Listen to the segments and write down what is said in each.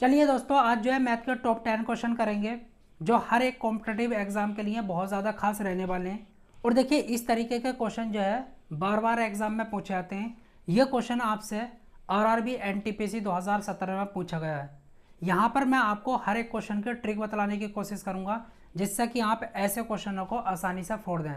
चलिए दोस्तों, आज जो है मैथ के टॉप 10 क्वेश्चन करेंगे जो हर एक कॉम्पिटिटिव एग्जाम के लिए बहुत ज़्यादा खास रहने वाले हैं। और देखिए, इस तरीके के क्वेश्चन जो है बार बार एग्जाम में पूछे जाते हैं। ये क्वेश्चन आपसे आरआरबी एनटीपीसी 2017 में पूछा गया है। यहाँ पर मैं आपको हर एक क्वेश्चन की ट्रिक बतलाने की कोशिश करूँगा जिससे कि आप ऐसे क्वेश्चनों को आसानी से फोड़ दें।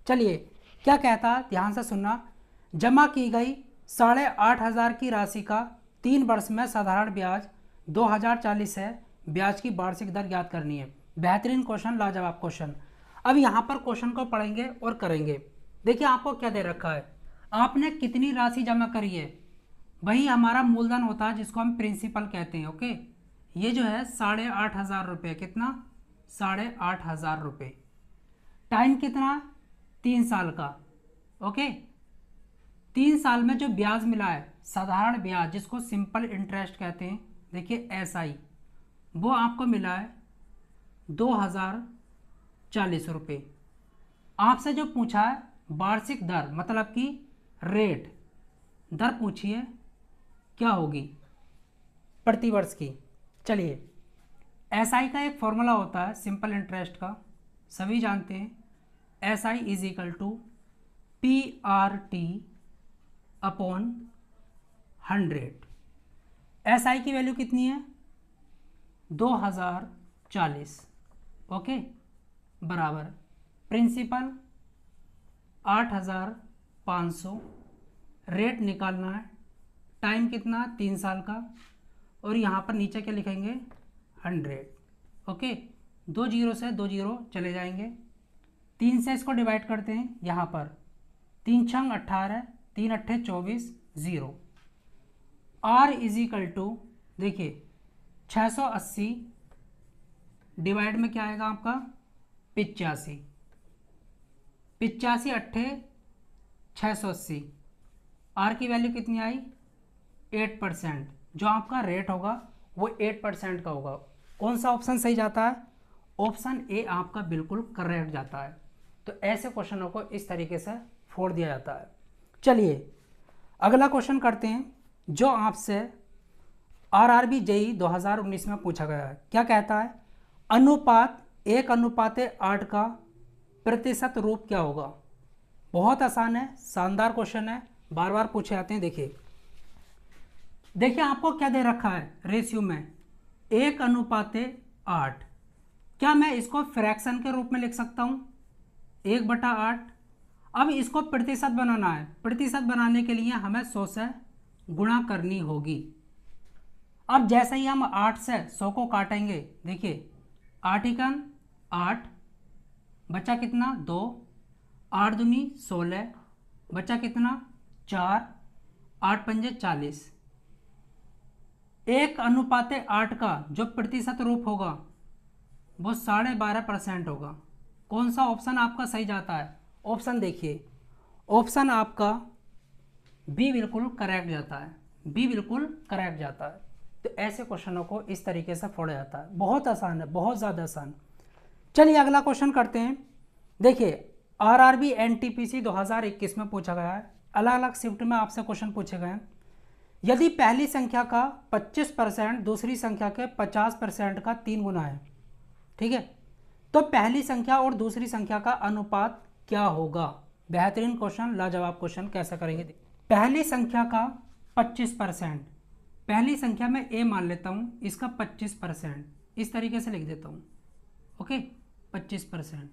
चलिए, क्या कहता है, ध्यान से सुनना। जमा की गई 8,500 की राशि का 3 वर्ष में साधारण ब्याज 2040 है। ब्याज की वार्षिक दर ज्ञात करनी है। बेहतरीन क्वेश्चन, लाजवाब क्वेश्चन। अब यहाँ पर क्वेश्चन को पढ़ेंगे और करेंगे। देखिए, आपको क्या दे रखा है, आपने कितनी राशि जमा करी है, वही हमारा मूलधन होता है जिसको हम प्रिंसिपल कहते हैं। ओके, ये जो है 8,500 रुपये, कितना, 8,500 रुपये। टाइम कितना, 3 साल का। ओके, 3 साल में जो ब्याज मिला है, साधारण ब्याज जिसको सिंपल इंटरेस्ट कहते हैं, देखिए एसआई, वो आपको मिला है 2,040 रुपये। आपसे जो पूछा है वार्षिक दर, मतलब कि रेट, दर पूछिए क्या होगी प्रति वर्ष की। चलिए, एसआई का एक फॉर्मूला होता है सिंपल इंटरेस्ट का, सभी जानते हैं। SI is equal to PRT upon 100। SI की वैल्यू कितनी है, 2040। ओके, बराबर प्रिंसिपल 8,500, रेट निकालना है, टाइम कितना, 3 साल का, और यहाँ पर नीचे क्या लिखेंगे, 100। ओके, 2 जीरो से 2 जीरो चले जाएंगे, 3 से इसको डिवाइड करते हैं। यहाँ पर 3 छंग 18, 3 अट्ठे 24, 0। आर इज इक्वल टू, देखिए 680 डिवाइड में क्या आएगा आपका, 85। 85 अट्ठे 680। आर की वैल्यू कितनी आई, 8%। जो आपका रेट होगा वो 8% का होगा। कौन सा ऑप्शन सही जाता है, ऑप्शन ए आपका बिल्कुल करेक्ट जाता है। तो ऐसे क्वेश्चनों को इस तरीके से फोड़ दिया जाता है। चलिए, अगला क्वेश्चन करते हैं जो आपसे आरआरबी जेई 2019 में पूछा गया है। क्या कहता है, अनुपात 1:8 का प्रतिशत रूप क्या होगा। बहुत आसान है, शानदार क्वेश्चन है, बार बार पूछे जाते हैं। देखिए आपको क्या दे रखा है रेशियो में, 1:8। क्या मैं इसको फ्रैक्शन के रूप में लिख सकता हूँ, 1/8। अब इसको प्रतिशत बनाना है, प्रतिशत बनाने के लिए हमें 100 से गुणा करनी होगी। अब जैसे ही हम 8 से 100 को काटेंगे, देखिए 8 एकम 8, बचा कितना, 2, 8 दूनी 16, बचा कितना, 4, 8 पंजे 40। 1:8 का जो प्रतिशत रूप होगा वो 12.5% होगा। कौन सा ऑप्शन आपका सही जाता है, ऑप्शन देखिए, ऑप्शन आपका बी बिल्कुल करेक्ट जाता है, बी बिल्कुल करेक्ट जाता है। तो ऐसे क्वेश्चनों को इस तरीके से फोड़ा जाता है। बहुत आसान है, बहुत ज़्यादा आसान। चलिए अगला क्वेश्चन करते हैं। देखिए, आरआरबी एनटीपीसी 2021 में पूछा गया है, अलग अलग शिफ्ट में आपसे क्वेश्चन पूछे गए हैं। यदि पहली संख्या का 25% दूसरी संख्या के 50% का 3 गुना है, ठीक है, तो पहली संख्या और दूसरी संख्या का अनुपात क्या होगा। बेहतरीन क्वेश्चन, लाजवाब क्वेश्चन, कैसा करेंगे। पहली संख्या का 25%, पहली संख्या में ए मान लेता हूँ, इसका 25%, इस तरीके से लिख देता हूँ। ओके, 25%।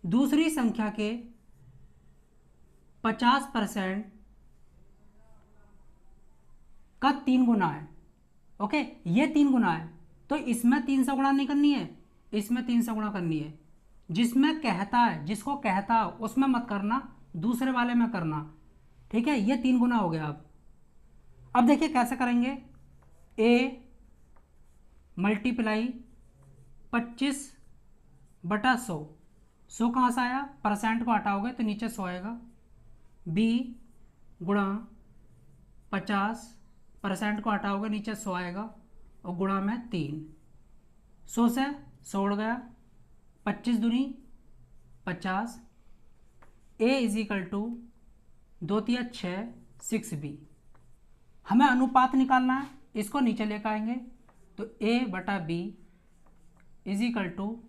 दूसरी संख्या के 50% का 3 गुना है। ओके, ये 3 गुना है, तो इसमें 3 से गुणा नहीं करनी है, इसमें 3 से गुणा करनी है। जिसमें कहता है, जिसको कहता है उसमें मत करना, दूसरे वाले में करना, ठीक है। ये 3 गुना हो गया। अब देखिए कैसे करेंगे, ए मल्टीप्लाई 25/100, 100 कहाँ से आया, परसेंट को हटाओगे तो नीचे 100 आएगा। बी गुणा 50%, को हटाओगे नीचे 100 आएगा, और गुणा में 3, 100 से 100 उड़ गया, 25 दूनी 50। ए इज इक्वल टू 2 3 6 6 बी। हमें अनुपात निकालना है, इसको नीचे लेकर आएंगे तो A/B इज इक्वल टू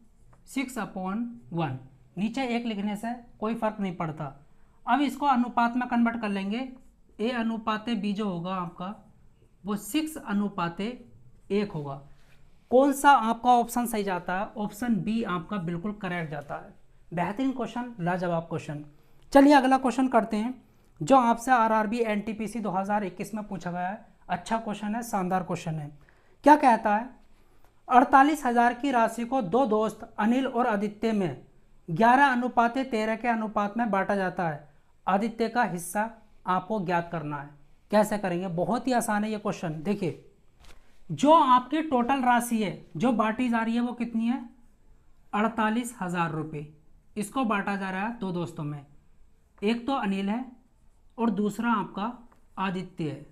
6/1। नीचे 1 लिखने से कोई फर्क नहीं पड़ता। अब इसको अनुपात में कन्वर्ट कर लेंगे। A/B जो होगा आपका वो 6/1 होगा। कौन सा आपका ऑप्शन सही जाता है? ऑप्शन बी आपका बिल्कुल करेक्ट जाता है। बेहतरीन क्वेश्चन, लाजवाब क्वेश्चन। चलिए अगला क्वेश्चन करते हैं जो आपसे RRB NTPC 2021 में पूछा गया है। अच्छा क्वेश्चन है, शानदार क्वेश्चन है। क्या कहता है? 48,000 की राशि को दो दोस्त अनिल और आदित्य में 11/13 के अनुपात में बांटा जाता है। आदित्य का हिस्सा आपको ज्ञात करना है। कैसे करेंगे? बहुत ही आसान है ये क्वेश्चन। देखिए, जो आपकी टोटल राशि है जो बांटी जा रही है वो कितनी है? 48,000 रुपये। इसको बांटा जा रहा है दो दोस्तों में, एक तो अनिल है और दूसरा आपका आदित्य है।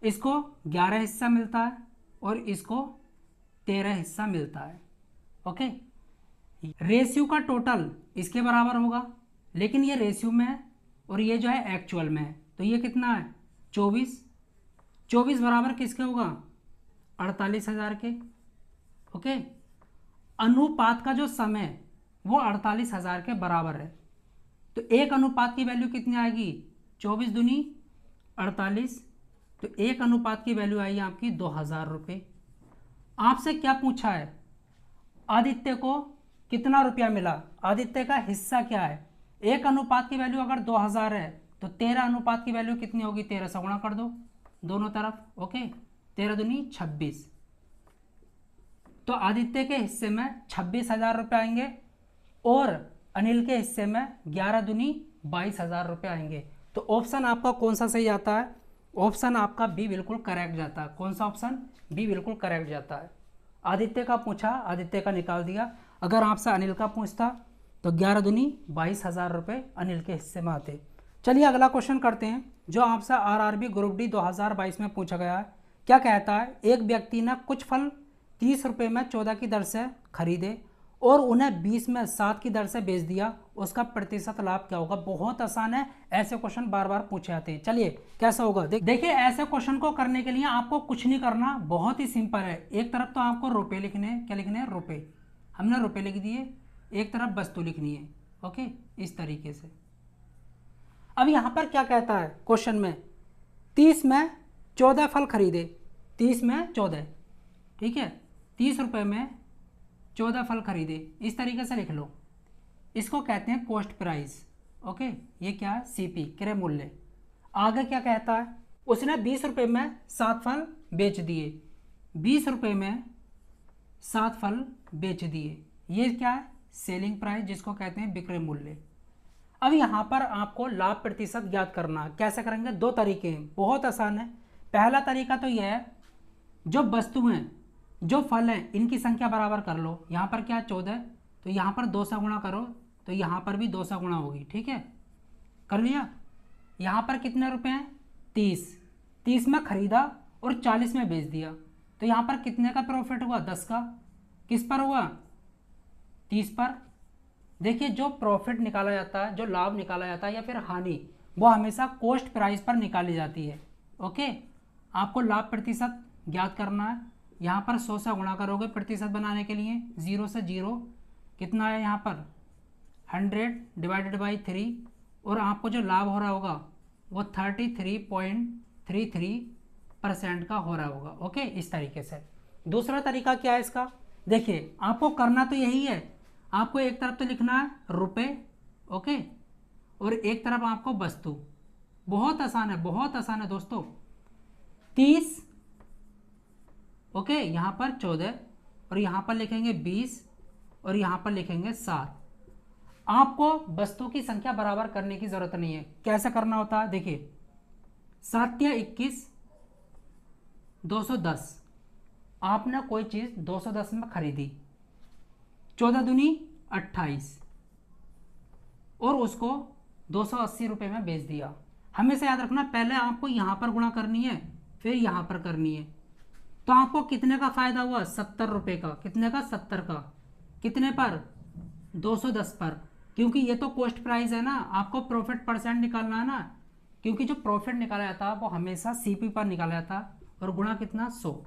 इसको 11 हिस्सा मिलता है और इसको 13 हिस्सा मिलता है। ओके, रेशियो का टोटल इसके बराबर होगा, लेकिन ये रेशियो में है और ये जो है एक्चुअल में है। तो ये कितना है? 24 बराबर किसके होगा? 48,000 के। ओके, अनुपात का जो समय वो 48,000 के बराबर है। तो 1 अनुपात की वैल्यू कितनी आएगी? 24 दूनी 48। तो 1 अनुपात की वैल्यू आई आपकी 2,000 रुपये। आपसे क्या पूछा है? आदित्य को कितना रुपया मिला? आदित्य का हिस्सा क्या है? 1 अनुपात की वैल्यू अगर 2,000 है तो 13 अनुपात की वैल्यू कितनी होगी? 13 से गुणा कर दो दोनों तरफ। ओके, 13 दूनी 26। तो आदित्य के हिस्से में 26,000 रुपये आएंगे और अनिल के हिस्से में 11 दूनी 22,000 रुपये आएंगे। तो ऑप्शन आपका कौन सा सही आता है? ऑप्शन आपका बी बिल्कुल करेक्ट जाता है। कौन सा ऑप्शन? बी बिल्कुल करेक्ट जाता है। आदित्य का पूछा, आदित्य का निकाल दिया। अगर आपसे अनिल का पूछता तो 11 दूनी 22,000 रुपये अनिल के हिस्से में आते। चलिए अगला क्वेश्चन करते हैं जो आपसे RRB ग्रुप डी 2022 में पूछा गया है। क्या कहता है? एक व्यक्ति ने कुछ फल 30 रुपये में 14 की दर से खरीदे और उन्हें 20 में 7 की दर से बेच दिया। उसका प्रतिशत लाभ क्या होगा? बहुत आसान है, ऐसे क्वेश्चन बार बार पूछे जाते हैं। चलिए कैसा होगा देखिए, ऐसे क्वेश्चन को करने के लिए आपको कुछ नहीं करना, बहुत ही सिंपल है। एक तरफ तो आपको रुपये लिखने हैं। क्या लिखने हैं? रुपये। हमने रुपये लिख दिए। एक तरफ वस्तु लिखनी है। ओके, इस तरीके से। अब यहाँ पर क्या कहता है क्वेश्चन में? 30 में 14 फल खरीदे। 30 में 14, ठीक है, 30 रुपये में 14 फल खरीदे। इस तरीके से लिख लो। इसको कहते हैं कॉस्ट प्राइस। ओके, ये क्या है? CP, क्रय मूल्य। आगे क्या कहता है? उसने 20 रुपये में 7 फल बेच दिए। 20 रुपये में 7 फल बेच दिए। ये क्या है? सेलिंग प्राइस, जिसको कहते हैं विक्रय मूल्य। अब यहाँ पर आपको लाभ प्रतिशत ज्ञात करना है। कैसे करेंगे? 2 तरीके हैं, बहुत आसान है। पहला तरीका तो यह है, जो वस्तु हैं, जो फल हैं, इनकी संख्या बराबर कर लो। यहाँ पर क्या है? 14, तो यहाँ पर 2 से गुणा करो तो यहाँ पर भी 2 से गुणा होगी। ठीक है, कर लिया। यहाँ पर कितने रुपए हैं? 30 में खरीदा और 40 में बेच दिया। तो यहाँ पर कितने का प्रॉफिट हुआ? 10 का। किस पर हुआ? 30 पर। देखिए, जो प्रॉफिट निकाला जाता है, जो लाभ निकाला जाता है या फिर हानि, वो हमेशा कॉस्ट प्राइस पर निकाली जाती है। ओके, आपको लाभ प्रतिशत ज्ञात करना है। यहाँ पर 100 से गुणा करोगे प्रतिशत बनाने के लिए। 0 से 0 कितना है? यहाँ पर 100 डिवाइडेड बाई 3, और आपको जो लाभ हो रहा होगा वो 33.33% का हो रहा होगा। ओके, इस तरीके से। दूसरा तरीका क्या है इसका? देखिए, आपको करना तो यही है। आपको एक तरफ तो लिखना है रुपये, ओके, और एक तरफ आपको वस्तु। बहुत आसान है, बहुत आसान है दोस्तों। 30, ओके, यहाँ पर 14 और यहाँ पर लिखेंगे 20 और यहाँ पर लिखेंगे 7। आपको वस्तु की संख्या बराबर करने की जरूरत नहीं है। कैसे करना होता है? देखिए, 7 या 21, 210। आपने कोई चीज 210 में खरीदी, 14 दूनी 28, और उसको 280 रुपये में बेच दिया। हमेशा याद रखना, पहले आपको यहाँ पर गुणा करनी है, फिर यहाँ पर करनी है। तो आपको कितने का फायदा हुआ? 70 रुपये का। कितने का? 70 का। कितने पर? 210 पर। क्योंकि ये तो कॉस्ट प्राइस है ना, आपको प्रॉफिट परसेंट निकालना है ना। क्योंकि जो प्रॉफिट निकाला जाता है वो हमेशा CP पर निकाला जाता है और गुणा कितना 100।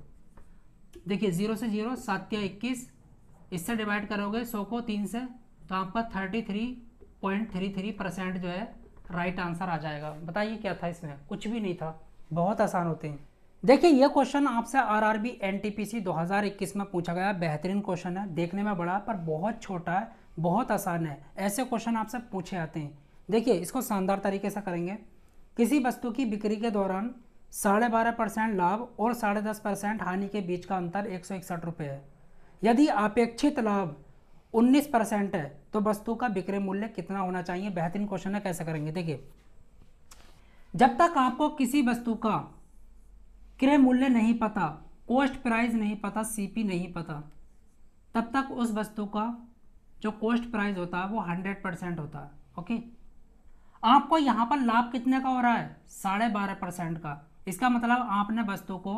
देखिए 0 से 0 7 या 21, इससे डिवाइड करोगे 100 को 3 से तो आपका 33.33% जो है राइट आंसर आ जाएगा। बताइए क्या था इसमें, कुछ भी नहीं था, बहुत आसान होते हैं। देखिए ये क्वेश्चन आपसे आरआरबी एनटीपीसी 2021 में पूछा गया, बेहतरीन क्वेश्चन है, देखने में बड़ा पर बहुत छोटा है, बहुत आसान है। ऐसे क्वेश्चन आपसे पूछे आते हैं। देखिए इसको शानदार तरीके से करेंगे। किसी वस्तु की बिक्री के दौरान 12.5% लाभ और 10.5% हानि के बीच का अंतर 161 रुपये है। यदि अपेक्षित लाभ 19% है तो वस्तु का विक्रय मूल्य कितना होना चाहिए। बेहतरीन क्वेश्चन है, कैसे करेंगे। देखिए जब तक आपको किसी वस्तु का क्रय मूल्य नहीं पता, कॉस्ट प्राइस नहीं पता, सीपी नहीं पता, तब तक उस वस्तु का जो कॉस्ट प्राइस होता है वो 100% होता है। ओके, आपको यहाँ पर लाभ कितने का हो रहा है, 12.5% का। इसका मतलब आपने वस्तु को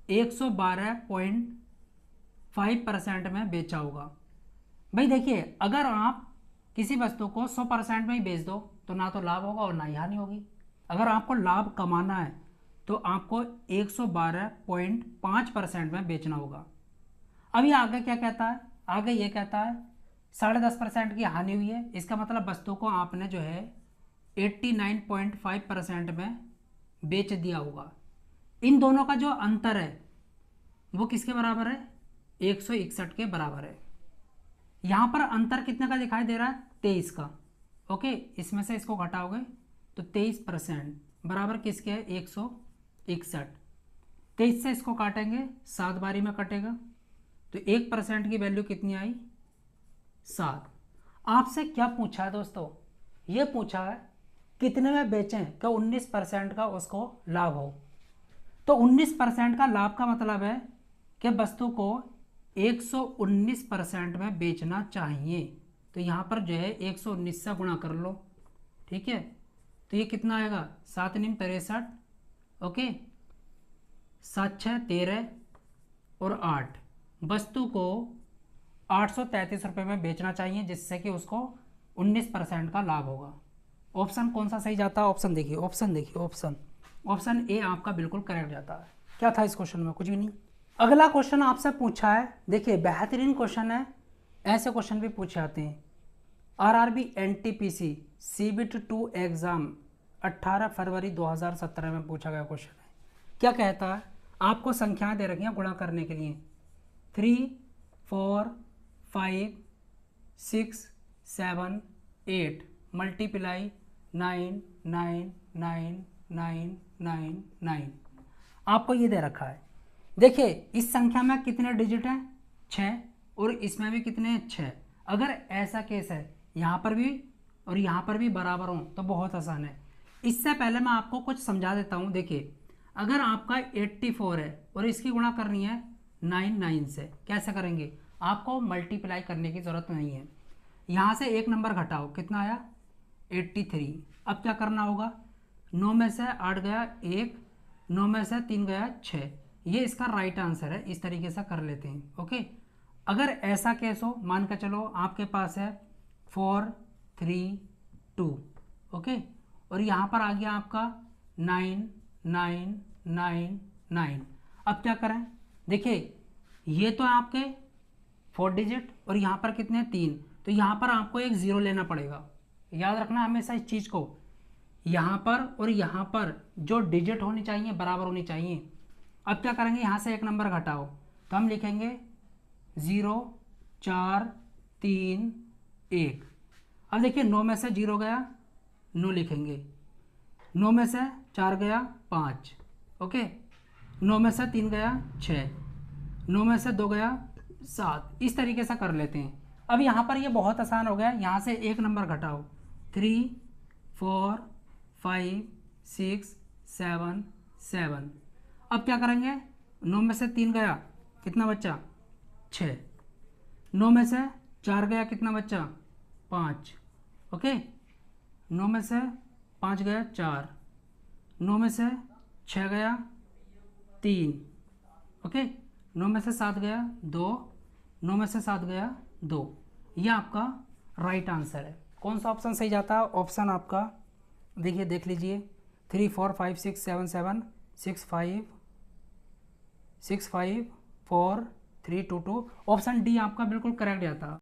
112.5% में बेचा होगा। भाई देखिए अगर आप किसी वस्तु को 100% में ही बेच दो तो ना तो लाभ होगा और ना ही हानि होगी। अगर आपको लाभ कमाना है तो आपको 112.5% में बेचना होगा। अभी आगे क्या कहता है, आगे ये कहता है 10.5% की हानि हुई है। इसका मतलब वस्तु को आपने जो है 89.5% में बेच दिया होगा। इन दोनों का जो अंतर है वो किसके बराबर है, 161 के बराबर है। यहाँ पर अंतर कितने का दिखाई दे रहा है, 23 का। ओके, इसमें से इसको घटाओगे तो 23% बराबर किसके है, 161। 23 से इसको काटेंगे 7 बारी में कटेगा तो 1% की वैल्यू कितनी आई, 7। आपसे क्या पूछा है दोस्तों, ये पूछा है कितने में बेचें कि 19% का उसको लाभ हो। तो 19% का लाभ का मतलब है कि वस्तु को 119% में बेचना चाहिए। तो यहाँ पर जो है 119 से गुणा कर लो, ठीक है। तो ये कितना आएगा, 7 9 63, ओके, 7 6 13 और 8। वस्तु को 833 रुपये में बेचना चाहिए जिससे कि उसको 19% का लाभ होगा। ऑप्शन कौन सा सही जाता है, ऑप्शन देखिए, ऑप्शन देखिए, ऑप्शन ए आपका बिल्कुल करेक्ट जाता है। क्या था इस क्वेश्चन में, कुछ भी नहीं। अगला क्वेश्चन आपसे पूछा है, देखिए बेहतरीन क्वेश्चन है, ऐसे क्वेश्चन भी पूछे आते हैं। आरआरबी एनटीपीसी सीबीटी 2 एग्जाम 18 फरवरी 2017 में पूछा गया क्वेश्चन है। क्या कहता है, आपको संख्याएं दे रखी हैं गुणा करने के लिए, 3 4 5 6 7 8 मल्टीप्लाई 9 9 9 9 9 9। आपको ये दे रखा है। देखिए इस संख्या में कितने डिजिट हैं, 6, और इसमें भी कितने हैं, 6। अगर ऐसा केस है यहाँ पर भी और यहाँ पर भी बराबर हों तो बहुत आसान है। इससे पहले मैं आपको कुछ समझा देता हूँ। देखिए अगर आपका 84 है और इसकी गुणा करनी है 9 से, कैसे करेंगे, आपको मल्टीप्लाई करने की ज़रूरत नहीं है। यहाँ से एक नंबर घटाओ, कितना आया, 83। अब क्या करना होगा, 9 में से 8 गया 1, 9 में से 3 गया 6। ये इसका राइट आंसर है। इस तरीके से कर लेते हैं। ओके, अगर ऐसा केस हो, मान कर चलो आपके पास है 4 3 2, ओके, और यहाँ पर आ गया आपका 9 9 9 9। अब क्या करें, देखिए ये तो आपके 4 डिजिट और यहाँ पर कितने 3, तो यहाँ पर आपको एक 0 लेना पड़ेगा। याद रखना हमेशा इस चीज़ को, यहाँ पर और यहाँ पर जो डिजिट होनी चाहिए बराबर होनी चाहिए। अब क्या करेंगे, यहाँ से एक नंबर घटाओ तो हम लिखेंगे 0 4 3 1। अब देखिए 9 में से 0 गया 9 लिखेंगे, 9 में से 4 गया 5, ओके, 9 में से 3 गया 6, 9 में से 2 गया 7। इस तरीके से कर लेते हैं। अब यहाँ पर ये बहुत आसान हो गया, यहाँ से एक नंबर घटाओ, 3 4 5 6 7 7। अब क्या करेंगे, 9 में से 3 गया, कितना बच्चा, 6, 9 में से 4 गया, कितना बच्चा, 5, ओके, 9 में से 5 गया 4, 9 में से 6 गया 3, ओके, 9 में से 7 गया 2, 9 में से 7 गया 2। ये आपका राइट आंसर है। कौन सा ऑप्शन सही जाता है, ऑप्शन आपका देखिए, देख लीजिए, 3 4 5 6 7 7 6 5 654322। ऑप्शन डी आपका बिल्कुल करेक्ट जाता।